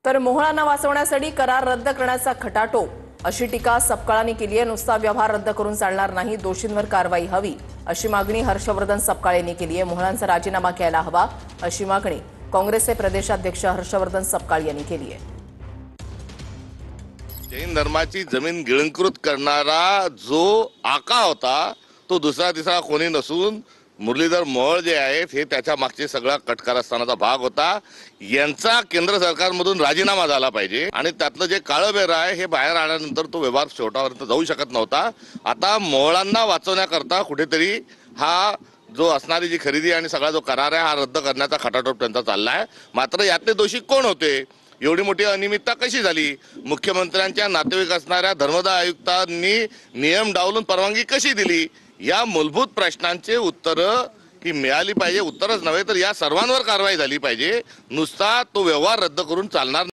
तर मोहळांना वाचवण्यासाठी करार रद्द करण्याचा खटाटोप अशी टीका सपकाळांनी केली आहे। नुसता व्यवहार रद्द करून चालणार नाही, दोषींवर कारवाई हवी अशी मागणी हर्षवर्धन सपकाळेंनी केली आहे। मोहळांचा राजीनामा घ्यायला हवा अशी मागणी काँग्रेसचे प्रदेशाध्यक्ष हर्षवर्धन सपकाळ यांनी केली आहे। जैन धर्माची जमीन गिळंकृत करणारा जो आका होता तो दुसरा तिसरा कोणी नसून मुरलीधर मोहोळ जे आहेत हे त्याच्या मागचे सगळा कटकारस्थानाचा भाग होता। यांचा केंद्र सरकारमधून राजीनामा झाला पाहिजे आणि त्यातलं जे काळबेर आहे हे बाहेर आल्यानंतर तो व्यवहार शेवटापर्यंत जाऊ शकत नव्हता। आता मोहोळांना वाचवण्याकरता कुठेतरी हा जो असणारी जी खरेदी आणि सगळा जो करार आहे हा रद्द करण्याचा खटाटोप त्यांचा चाललाय। मात्र यातले दोषी कोण होते, एवढी मोठी अनियमितता कशी झाली, मुख्यमंत्र्यांच्या नातेवाईक असणाऱ्या धर्मदाय आयुक्तांनी नियम डावलून परवानगी कशी दिली, या मूलभूत प्रश्नांचे उत्तर ही मिळाली पाहिजे। उत्तरच नव्हे तर या सर्वांवर कारवाई झाली पाहिजे। नुसता तो व्यवहार रद्द करून चालणार